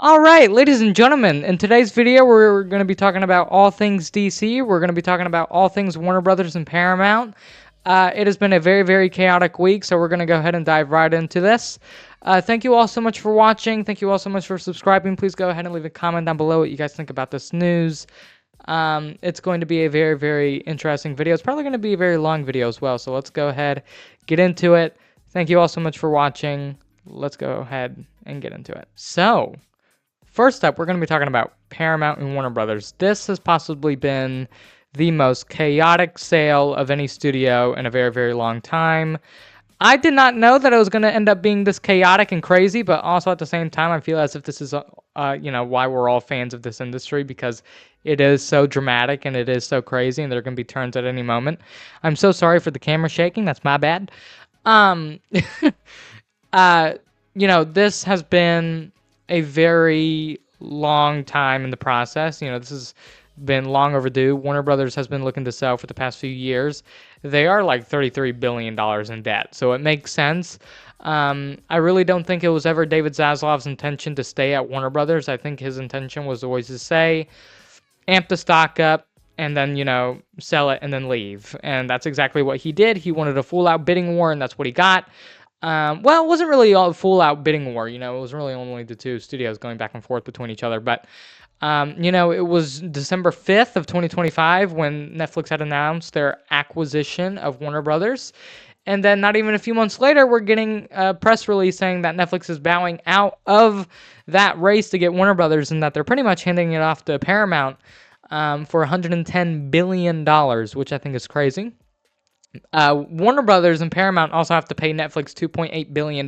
All right, ladies and gentlemen, in today's video, we're going to be talking about all things DC. We're going to be talking about all things Warner Brothers and Paramount. It has been a very, very chaotic week, so we're going to go ahead and dive right into this. Thank you all so much for watching. Thank you all so much for subscribing. Please go ahead and leave a comment down below what you guys think about this news. It's going to be a very, very interesting video. It's probably going to be a very long video as well, so let's go ahead, get into it. Thank you all so much for watching. Let's go ahead and get into it. So, first up, we're going to be talking about Paramount and Warner Brothers. This has possibly been the most chaotic sale of any studio in a very, very long time. I did not know that it was going to end up being this chaotic and crazy, but also at the same time, I feel as if this is, why we're all fans of this industry, because it is so dramatic and it is so crazy, and there are going to be turns at any moment. I'm so sorry for the camera shaking. That's my bad. This has been a very long time in the process. This has been long overdue. Warner Brothers has been looking to sell for the past few years. They are like $33 billion in debt, so it makes sense. I really don't think it was ever David Zaslav's intention to stay at Warner Brothers. I think his intention was always to say, amp the stock up, and then, sell it and then leave. And that's exactly what he did. He wanted a full-out bidding war, and that's what he got. It wasn't really a full-out bidding war. It was really only the two studios going back and forth between each other. But, it was December 5th of 2025 when Netflix had announced their acquisition of Warner Brothers. And then not even a few months later, we're getting a press release saying that Netflix is bowing out of that race to get Warner Brothers and that they're pretty much handing it off to Paramount for $110 billion, which I think is crazy. Warner Brothers and Paramount also have to pay Netflix $2.8 billion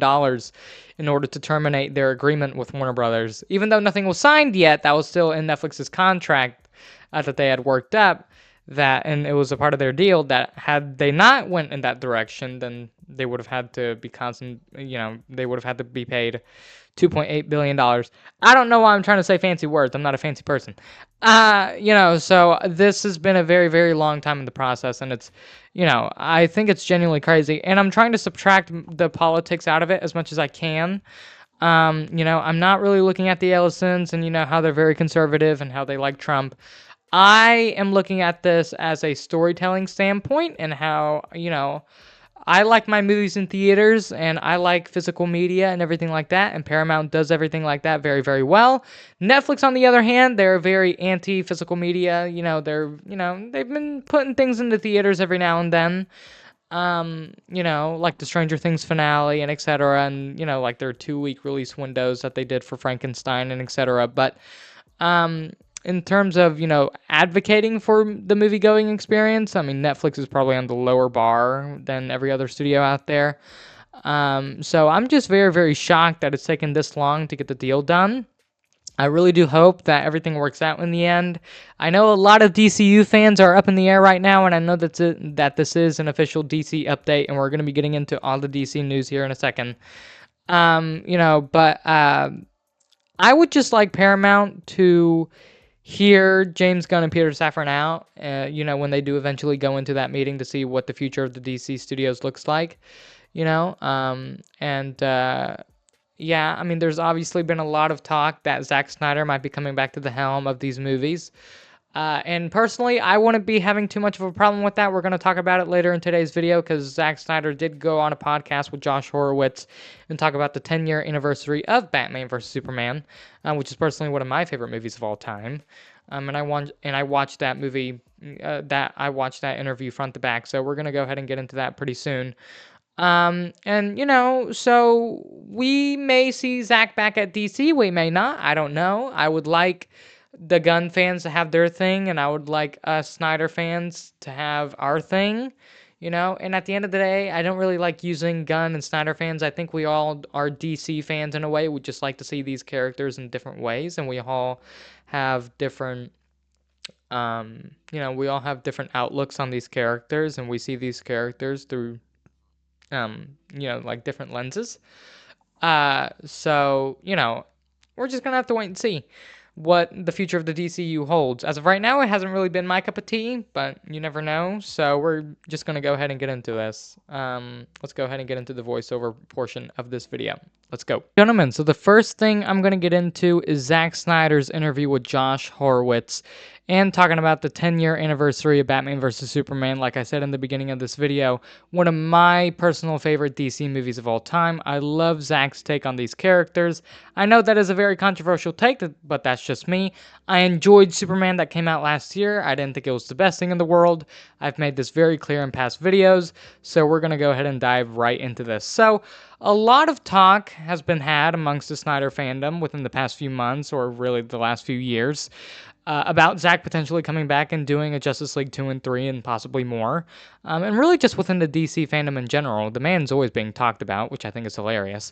in order to terminate their agreement with Warner Brothers. Even though nothing was signed yet, that was still in Netflix's contract that they had worked up. And it was a part of their deal that had they not went in that direction, then they would have had to be they would have had to be paid $2.8 billion. I don't know why I'm trying to say fancy words. I'm not a fancy person. So this has been a very, very long time in the process, and it's, I think it's genuinely crazy. And I'm trying to subtract the politics out of it as much as I can. I'm not really looking at the Ellisons and, how they're very conservative and how they like Trump. I am looking at this as a storytelling standpoint and how, I like my movies in theaters and I like physical media and everything like that, and Paramount does everything like that very, very well. Netflix, on the other hand, they're very anti-physical media. They've been putting things into theaters every now and then. Like the Stranger Things finale and etc. And, like their 2-week release windows that they did for Frankenstein and etc. But, in terms of, advocating for the movie-going experience, I mean, Netflix is probably on the lower bar than every other studio out there. So I'm just very, very shocked that it's taken this long to get the deal done. I really do hope that everything works out in the end. I know a lot of DCU fans are up in the air right now, and I know that this is an official DC update, and we're going to be getting into all the DC news here in a second. But I would just like Paramount to hear James Gunn and Peter Safran out, when they do eventually go into that meeting to see what the future of the DC studios looks like, yeah, I mean, there's obviously been a lot of talk that Zack Snyder might be coming back to the helm of these movies. And personally, I wouldn't be having too much of a problem with that. We're going to talk about it later in today's video because Zack Snyder did go on a podcast with Josh Horowitz and talk about the 10-year anniversary of Batman vs. Superman, which is personally one of my favorite movies of all time. And I watched that movie, I watched that interview front to back. So we're going to go ahead and get into that pretty soon. So we may see Zack back at DC. We may not. I don't know. I would like the Gunn fans to have their thing, and I would like us Snyder fans to have our thing, And at the end of the day, I don't really like using Gunn and Snyder fans. I think we all are DC fans in a way. We just like to see these characters in different ways, and we all have different, we all have different outlooks on these characters, and we see these characters through like different lenses. So, we're just gonna have to wait and see. what the future of the DCU holds. As of right now, it hasn't really been my cup of tea, but you never know. So we're just going to go ahead and get into this. Let's go ahead and get into the voiceover portion of this video. Let's go. Gentlemen, so the first thing I'm going to get into is Zack Snyder's interview with Josh Horowitz and talking about the 10-year anniversary of Batman vs. Superman. Like I said in the beginning of this video, one of my personal favorite DC movies of all time. I love Zack's take on these characters. I know that is a very controversial take, but that's just me. I enjoyed Superman that came out last year. I didn't think it was the best thing in the world. I've made this very clear in past videos, so we're going to go ahead and dive right into this. So, a lot of talk has been had amongst the Snyder fandom within the past few months, or really the last few years, about Zack potentially coming back and doing a Justice League 2 and 3 and possibly more. And really just within the DC fandom in general. The man's always being talked about, which I think is hilarious.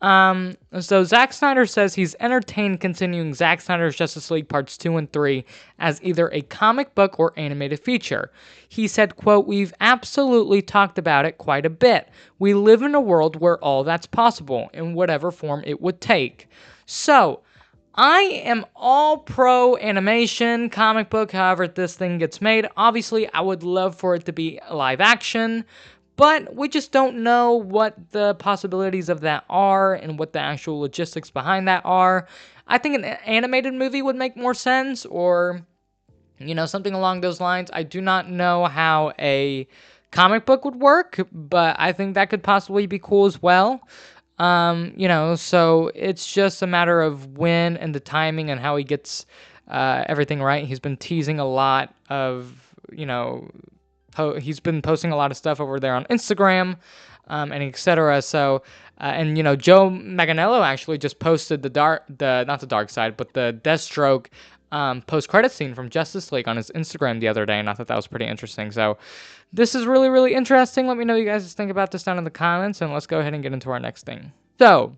So Zack Snyder says he's entertained continuing Zack Snyder's Justice League Parts 2 and 3 as either a comic book or animated feature. He said, quote, "We've absolutely talked about it quite a bit. We live in a world where all that's possible, in whatever form it would take." So, I am all pro animation, comic book, however this thing gets made. Obviously, I would love for it to be live action, but we just don't know what the possibilities of that are and what the actual logistics behind that are. I think an animated movie would make more sense, or, something along those lines. I do not know how a comic book would work, but I think that could possibly be cool as well. So it's just a matter of when and the timing and how he gets everything right. He's been teasing a lot of, he's been posting a lot of stuff over there on Instagram, and etc. So, Joe Manganiello actually just posted not the dark side, but the Deathstroke post-credit scene from Justice League on his Instagram the other day, and I thought that was pretty interesting. So this is really, really interesting. Let me know what you guys think about this down in the comments, and let's go ahead and get into our next thing. So,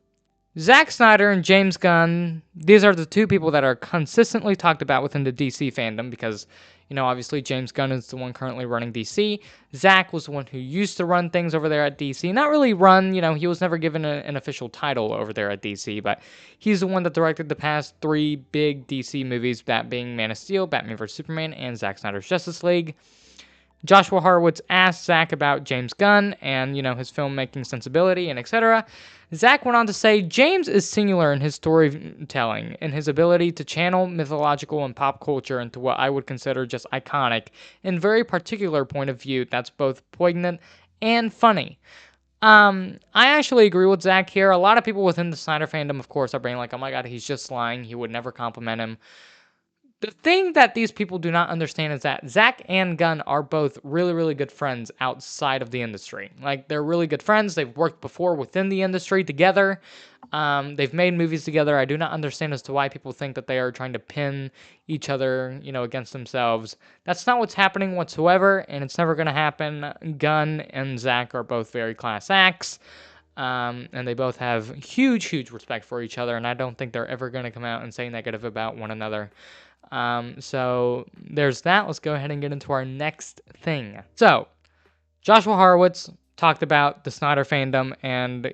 Zack Snyder and James Gunn, these are the two people that are consistently talked about within the DC fandom because, obviously James Gunn is the one currently running DC. Zack was the one who used to run things over there at DC. Not really run, he was never given an official title over there at DC, but he's the one that directed the past 3 big DC movies, that being Man of Steel, Batman vs. Superman, and Zack Snyder's Justice League. Joshua Horowitz asked Zack about James Gunn and, his filmmaking sensibility and etc. Zack went on to say, "James is singular in his storytelling and his ability to channel mythological and pop culture into what I would consider just iconic and very particular point of view that's both poignant and funny." I actually agree with Zack here. A lot of people within the Snyder fandom, of course, are being like, "Oh my god, he's just lying. He would never compliment him." The thing that these people do not understand is that Zack and Gunn are both really, really good friends outside of the industry. Like, they're really good friends. They've worked before within the industry together. They've made movies together. I do not understand as to why people think that they are trying to pin each other, against themselves. That's not what's happening whatsoever, and it's never going to happen. Gunn and Zack are both very class acts. And they both have huge, huge respect for each other, and I don't think they're ever going to come out and say negative about one another. So there's that. Let's go ahead and get into our next thing. So, Joshua Horowitz talked about the Snyder fandom, and,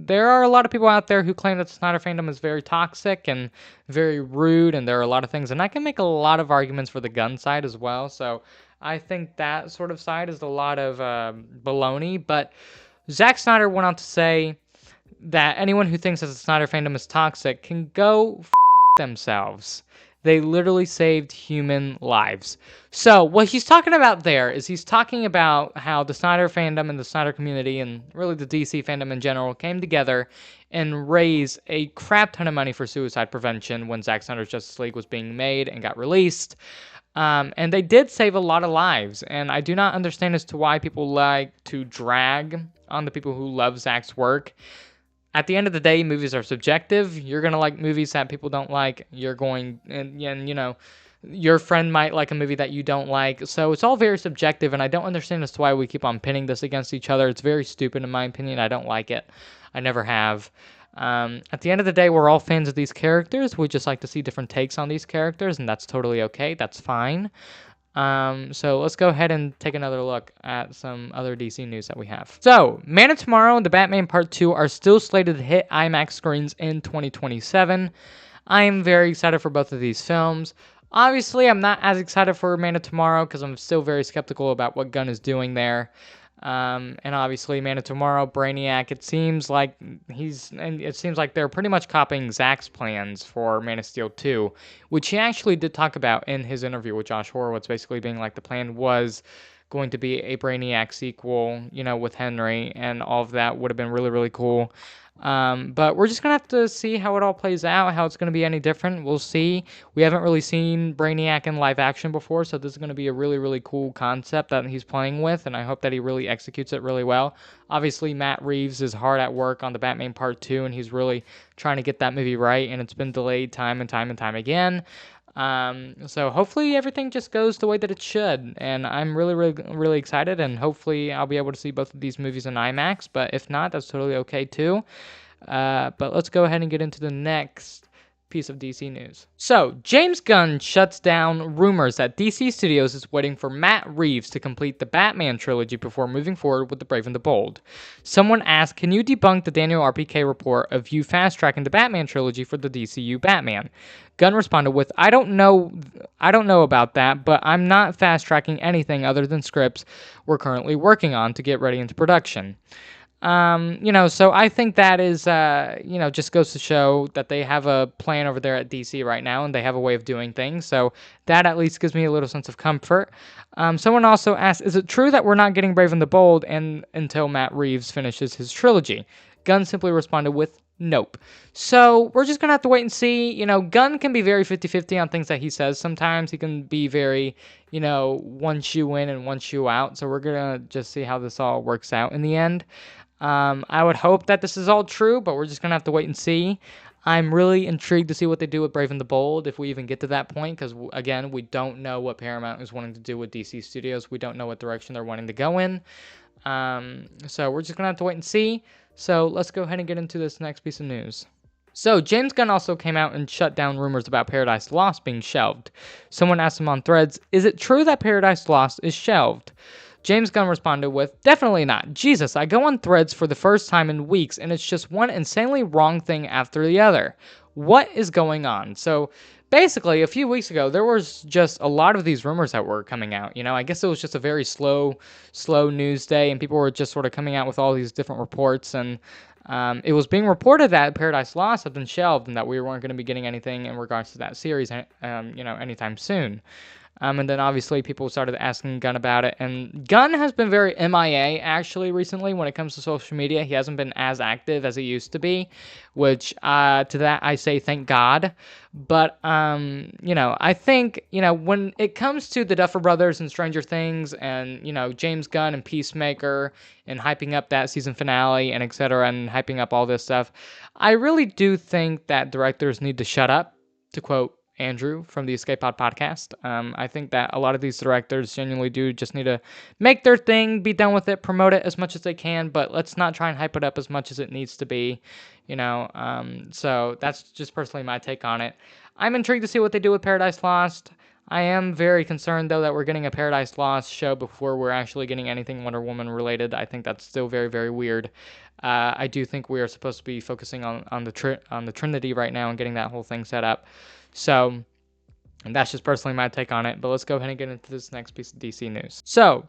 there are a lot of people out there who claim that the Snyder fandom is very toxic and very rude, and there are a lot of things, and I can make a lot of arguments for the Gunn side as well, so I think that sort of side is a lot of baloney, but Zack Snyder went on to say that anyone who thinks that the Snyder fandom is toxic can go themselves. They literally saved human lives. So what he's talking about there is he's talking about how the Snyder fandom and the Snyder community and really the DC fandom in general came together and raised a crap ton of money for suicide prevention when Zack Snyder's Justice League was being made and got released. And they did save a lot of lives. And I do not understand as to why people like to drag on the people who love Zack's work. At the end of the day, movies are subjective. You're going to like movies that people don't like. You're going, and your friend might like a movie that you don't like. So it's all very subjective, and I don't understand as to why we keep on pinning this against each other. It's very stupid in my opinion. I don't like it. I never have. At the end of the day, we're all fans of these characters. We just like to see different takes on these characters, and that's totally okay. That's fine. So let's go ahead and take another look at some other DC news that we have. So, Man of Tomorrow and The Batman Part 2 are still slated to hit IMAX screens in 2027. I am very excited for both of these films. Obviously, I'm not as excited for Man of Tomorrow because I'm still very skeptical about what Gunn is doing there. And obviously, Man of Tomorrow, Brainiac. It seems like they're pretty much copying Zack's plans for Man of Steel 2, which he actually did talk about in his interview with Josh Horowitz, basically being like the plan was going to be a Brainiac sequel, with Henry, and all of that would have been really, really cool. But we're just gonna have to see how it all plays out, how it's gonna be any different. We'll see. We haven't really seen Brainiac in live action before, so this is gonna be a really, really cool concept that he's playing with, and I hope that he really executes it really well. Obviously, Matt Reeves is hard at work on the Batman Part 2, and he's really trying to get that movie right, and it's been delayed time and time and time again. So hopefully everything just goes the way that it should, and I'm really, really, really excited, and hopefully I'll be able to see both of these movies in IMAX, but if not, that's totally okay too. But let's go ahead and get into the next piece of DC news. So, James Gunn shuts down rumors that DC Studios is waiting for Matt Reeves to complete the Batman trilogy before moving forward with The Brave and the Bold. Someone asked, can you debunk the Daniel RPK report of you fast-tracking the Batman trilogy for the DCU Batman? Gunn responded with, I don't know about that, but I'm not fast-tracking anything other than scripts we're currently working on to get ready into production. So I think that is, just goes to show that they have a plan over there at DC right now, and they have a way of doing things. So that at least gives me a little sense of comfort. Someone also asked, is it true that we're not getting Brave and the Bold until Matt Reeves finishes his trilogy? Gunn simply responded with, nope. So we're just going to have to wait and see. Gunn can be very 50-50 on things that he says. Sometimes he can be very, one shoe in and one shoe out. So we're going to just see how this all works out in the end. I would hope that this is all true, but we're just going to have to wait and see. I'm really intrigued to see what they do with Brave and the Bold, if we even get to that point, because, again, we don't know what Paramount is wanting to do with DC Studios. We don't know what direction they're wanting to go in. So we're just going to have to wait and see. So let's go ahead and get into this next piece of news. So, James Gunn also came out and shut down rumors about Paradise Lost being shelved. Someone asked him on Threads, is it true that Paradise Lost is shelved? James Gunn responded with, definitely not. Jesus, I go on Threads for the first time in weeks, and it's just one insanely wrong thing after the other. What is going on? So, basically, a few weeks ago, there was just a lot of these rumors that were coming out. I guess it was just a very slow news day, and people were just sort of coming out with all these different reports, and it was being reported that Paradise Lost had been shelved and that we weren't going to be getting anything in regards to that series, anytime soon. And then obviously people started asking Gunn about it. And Gunn has been very MIA actually recently when it comes to social media. He hasn't been as active as he used to be, which to that I say thank God. But, I think, when it comes to the Duffer Brothers and Stranger Things and, James Gunn and Peacemaker and hyping up that season finale and et cetera and hyping up all this stuff, I really do think that directors need to shut up, to quote Andrew from the Escape Pod podcast. I think that a lot of these directors genuinely do just need to make their thing, be done with it, promote it as much as they can, but let's not try and hype it up as much as it needs to be, so that's just personally my take on it. I'm intrigued to see what they do with Paradise Lost. I am very concerned, though, that we're getting a Paradise Lost show before we're actually getting anything Wonder Woman related. I think that's still very, very weird. I do think we are supposed to be focusing on the Trinity right now and getting that whole thing set up. So, and that's just personally my take on it. But let's go ahead and get into this next piece of DC news. So,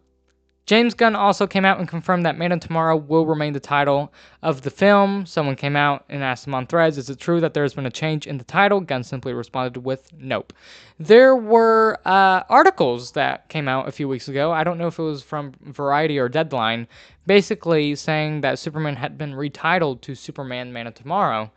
James Gunn also came out and confirmed that Man of Tomorrow will remain the title of the film. Someone came out and asked him on Threads, is it true that there's been a change in the title? Gunn simply responded with, nope. There were articles that came out a few weeks ago. I don't know if it was from Variety or Deadline, basically saying that Superman had been retitled to Superman Man of Tomorrow.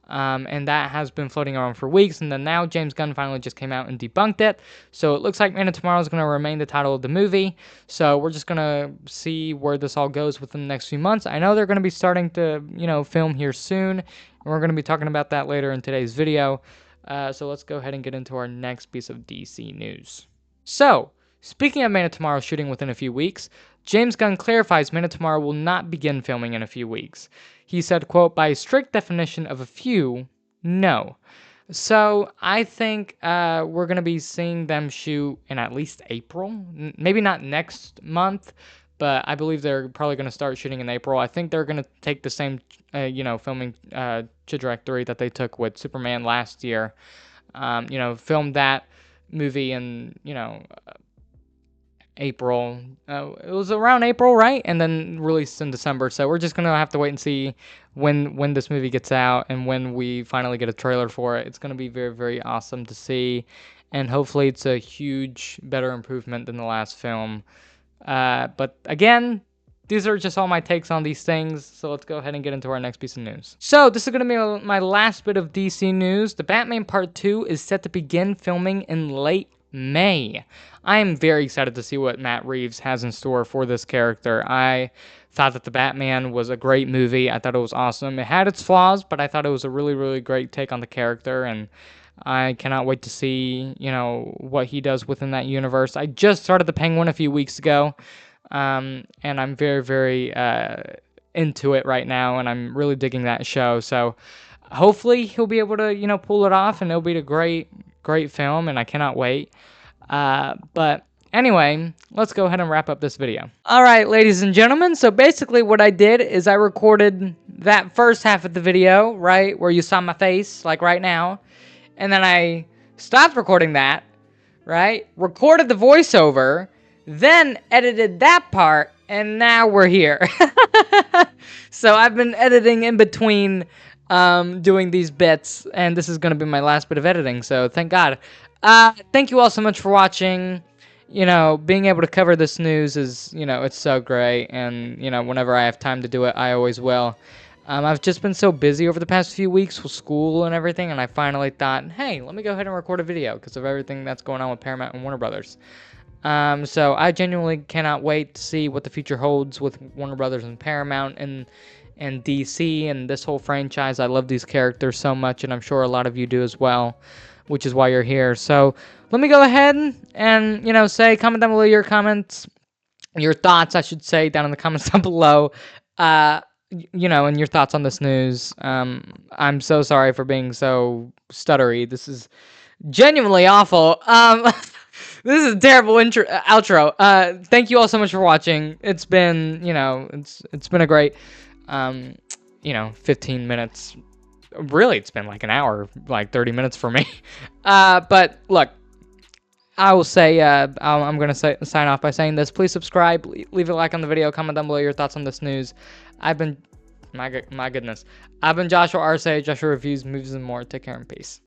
And that has been floating around for weeks, and then now James Gunn finally just came out and debunked it. So it looks like Man of Tomorrow is going to remain the title of the movie. So we're just going to see where this all goes within the next few months. I know they're going to be starting to, film here soon, and we're going to be talking about that later in today's video. So let's go ahead and get into our next piece of DC news. So, speaking of Man of Tomorrow shooting within a few weeks, James Gunn clarifies Man of Tomorrow will not begin filming in a few weeks. He said, quote, by strict definition of a few, no. So I think we're going to be seeing them shoot in at least April. Maybe not next month, but I believe they're probably going to start shooting in April. I think they're going to take the same, filming trajectory that they took with Superman last year. Film that movie in, April. It was around April, right? And then released in December. So we're just gonna have to wait and see when this movie gets out and when we finally get a trailer for it. It's gonna be very, very awesome to see, and hopefully it's a huge, better improvement than the last film. But again, these are just all my takes on these things, so let's go ahead and get into our next piece of news. So this is going to be my last bit of DC news. The Batman Part 2 is set to begin filming in late May. I am very excited to see what Matt Reeves has in store for this character. I thought that The Batman was a great movie. I thought it was awesome. It had its flaws, but I thought it was a really, really great take on the character, and I cannot wait to see, what he does within that universe. I just started The Penguin a few weeks ago, and I'm very, very into it right now, and I'm really digging that show. So hopefully he'll be able to, pull it off, and it'll be a great, great film, and I cannot wait. But anyway, let's go ahead and wrap up this video. All right, ladies and gentlemen, so basically what I did is I recorded that first half of the video, right, where you saw my face, like right now, and then I stopped recording that, right, recorded the voiceover, then edited that part, and now we're here. So I've been editing in between doing these bits, and this is going to be my last bit of editing, so thank God. Thank you all so much for watching. Being able to cover this news is, it's so great, and, whenever I have time to do it, I always will. I've just been so busy over the past few weeks with school and everything, and I finally thought, hey, let me go ahead and record a video because of everything that's going on with Paramount and Warner Brothers. So I genuinely cannot wait to see what the future holds with Warner Brothers and Paramount and DC and this whole franchise. I love these characters so much, and I'm sure a lot of you do as well, which is why you're here. So let me go ahead and, comment down below your comments, your thoughts, I should say, down in the comments down below, and your thoughts on this news. I'm so sorry for being so stuttery. This is genuinely awful. This is a terrible outro. Thank you all so much for watching. It's been, it's been a great, 15 minutes. Really, it's been like an hour, like 30 minutes for me. But look, I will say, I'm going to sign off by saying this. Please subscribe, leave a like on the video, comment down below your thoughts on this news. I've been, my goodness. I've been Joshua Arce, Joshua Reviews, Movies, and More. Take care and peace.